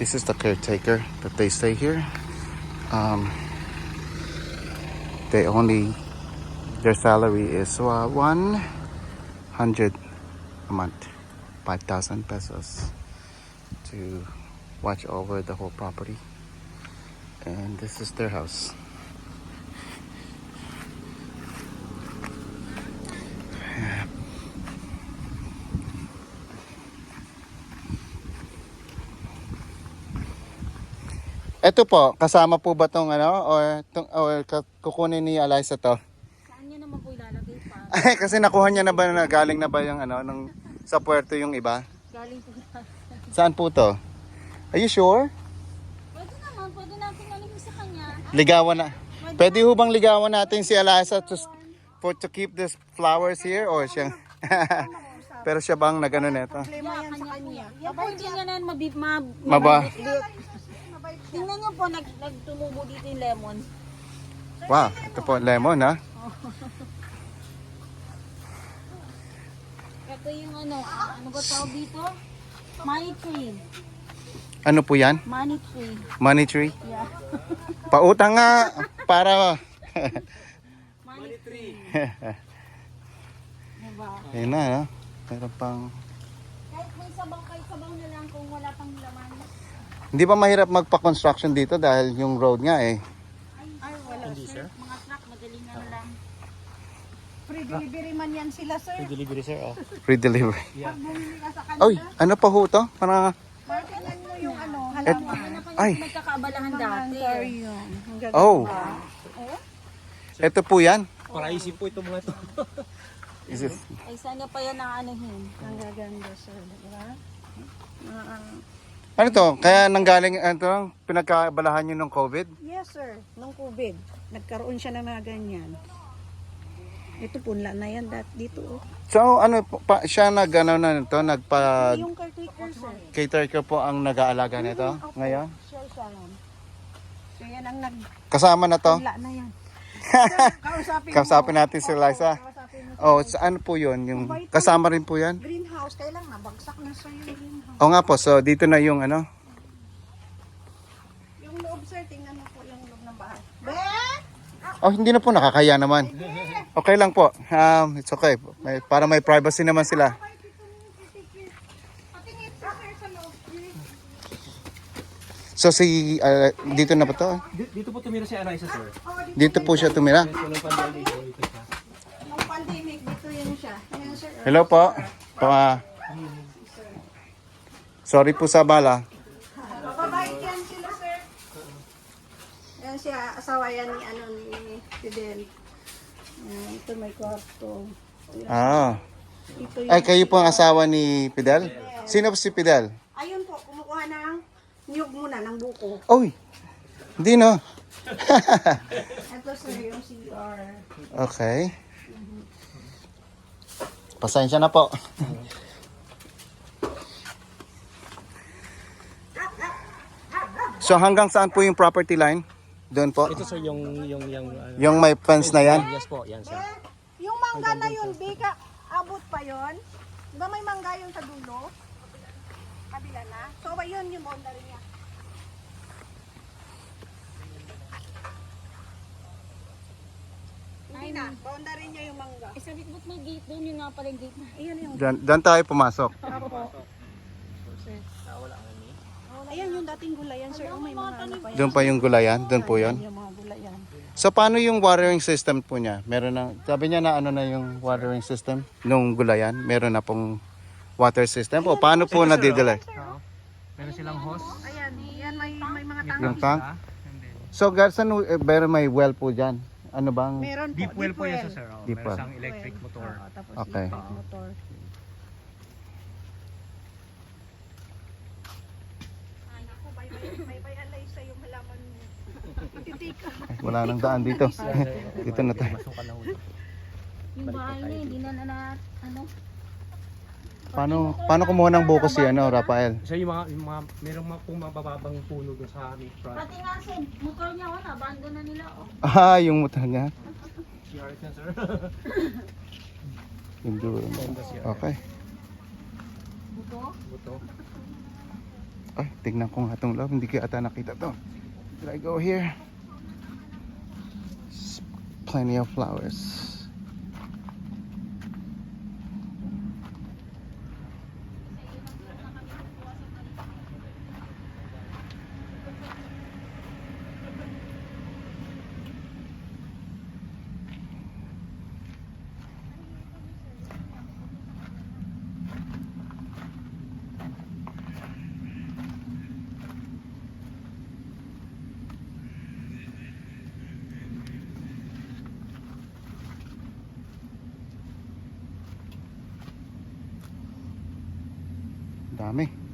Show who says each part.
Speaker 1: This is the caretaker that they stay here. They only, their salary is 100 a month, 5,000 pesos to watch over the whole property. And this is their house. Ito po, kasama po ba tong ano or kukunin ni Eliza to?
Speaker 2: Saan niya naman po ilalagay pa?
Speaker 1: Ay, kasi nakuha niya na ba galing na ba yung ano nung sa puerto yung iba?
Speaker 2: Galing po yan.
Speaker 1: Saan po to? Are you sure?
Speaker 2: Pwede naman, pwede natin alingin sa kanya.
Speaker 1: Ligawan na. Pwede ho bang ligawan natin si Eliza to keep these flowers here or siya? Pero siya bang nagano nito?
Speaker 2: Problema yan sa kanya. Yan po hindi niya na
Speaker 1: Maba.
Speaker 2: Tingnan niyo po, nagtumubo dito yung lemon.
Speaker 1: Wow, ito po lemon ha.
Speaker 2: Ito yung ano ba tawag dito? Money tree.
Speaker 1: Ano po yan?
Speaker 2: Money tree.
Speaker 1: Money tree?
Speaker 2: Yeah.
Speaker 1: Pautang nga para
Speaker 2: Money tree. Diba?
Speaker 1: ayun na no? Meron pang
Speaker 2: Kahit may sabaw, kahit sabaw na lang kung wala pang laman.
Speaker 1: hindi ba mahirap magpa-construction dito dahil yung road nga eh.
Speaker 2: Ay, wala sir. Mga truck, madaling ano lang.
Speaker 3: Free delivery man yan sila, sir.
Speaker 4: Free delivery, sir. Oh.
Speaker 1: Free delivery.
Speaker 3: Pag bumili ka sa kanila,
Speaker 1: Oy, ano pa ho to? Parang
Speaker 3: marketan mo yung ano,
Speaker 1: et,
Speaker 3: halaman.
Speaker 1: ay,
Speaker 2: Magkakaabalahan dati.
Speaker 3: Yun. Ang gaganda.
Speaker 1: oh. Ito po yan.
Speaker 4: Paraisip po ito mga ito.
Speaker 1: Is it?
Speaker 2: Ay, sana pa yan ang anuhin.
Speaker 3: Ang gaganda, sir. Diba?
Speaker 1: Ano to? Kaya nanggaling ito, pinagkabalahan nyo ng COVID?
Speaker 3: Yes, sir. Nung COVID, nagkaroon siya ng mga ganyan. Ito punla na yan dito. Oh.
Speaker 1: So ano pa, siya nag-ano na nito,
Speaker 3: Yung caretaker, sir.
Speaker 1: caretaker po ang nag-aalaga nito ngayon?
Speaker 3: Sir Salon. So yan ang
Speaker 1: Kasama na to?
Speaker 3: nagpunla na yan.
Speaker 1: Kausapin natin si Liza.
Speaker 3: Kausapin mo.
Speaker 1: Oh, saan po yun? Yung, kasama rin po yan?
Speaker 3: Greenhouse, kailang nabagsak na sir yung greenhouse.
Speaker 1: O nga po, so dito na yung ano?
Speaker 3: Yung loob, sir, tingnan mo po yung loob ng bahay.
Speaker 1: Oh, hindi na po, nakakaya naman. Okay lang po. It's okay. Para may privacy naman sila.
Speaker 3: Patingin sa sir sa loob.
Speaker 1: So si dito na ba to?
Speaker 4: Dito po tumira si Eliza, sir.
Speaker 1: Dito po siya tumira.
Speaker 4: Yes, walang pandemic po ito siya.
Speaker 3: Nung pandemic, dito yun siya. Ayan, sir.
Speaker 1: Hello po. Sorry po sa bala.
Speaker 3: Mababait yan sila, sir. Ayan siya, asawa yan ni, ni Fidel. Ayan, ito may kwarto.
Speaker 1: Ah.
Speaker 3: Ito yung...
Speaker 1: Ay, kayo po ang asawa ni Fidel? Sino po si Fidel?
Speaker 3: Ayun po, kumukuha ng niyog muna, ng buko.
Speaker 1: Oy. Hindi no.
Speaker 3: Ito, sir, yung CR.
Speaker 1: Okay. Pasensya na po. So hanggang saan po yung property line? Doon po?
Speaker 4: Ito, sir, yung
Speaker 1: Yung may fence na yan?
Speaker 4: yes po, yan, sir.
Speaker 3: Yung mangga na yun, Bika, abot pa yon. Diba may mangga yun sa dulo? Kabila na. So, yun yung boundary niya. Hindi na, boundary niya yung mangga.
Speaker 2: Eh, sabi ko, ba't may gate doon? Yung nga pala yung gate na.
Speaker 3: Ayun yung
Speaker 1: Diyan tayo pumasok.
Speaker 3: Ayan yung dating gulayan, sir. Oh, may mga ano pa yan.
Speaker 1: Doon pa yung gulayan? Doon po yun?
Speaker 3: Yung mga gulayan.
Speaker 1: So paano yung watering system po niya? Meron na, sabi niya na ano na yung watering system nung gulayan? Meron na pong water system? O paano po nadidala?
Speaker 4: Meron silang hose.
Speaker 3: Ayan, yan may mga tank.
Speaker 1: Yung tank? So saan meron may well po dyan? Ano bang?
Speaker 3: Meron po,
Speaker 4: Deep well po yan, sir. Oh.
Speaker 1: Deep
Speaker 4: Meron
Speaker 1: well.
Speaker 4: siyang electric motor.
Speaker 3: Oo, tapos
Speaker 1: Okay.
Speaker 3: electric motor. Ako, bye-bye alay sa yung halaman mo. Titika.
Speaker 1: Wala nang daan dito. Dito na tayo.
Speaker 4: Masukan na ho.
Speaker 2: Yung bahay niya, hindi na ano.
Speaker 1: Paano kumuha ng buko si ano, Rafael?
Speaker 4: Sir, yung mga merong mga pong mabababang puno doon sa aming front.
Speaker 2: Pati nga sir, motor niya, wala. Abandon na nila. Oh.
Speaker 1: Ah, yung motor niya.
Speaker 4: CR yan, sir.
Speaker 1: Enduro. Okay.
Speaker 2: Buto.
Speaker 4: Buto.
Speaker 1: Ay, tignan ko nga itong loob. Hindi ko ata nakita to. Did I go here? Plenty of flowers. Dami.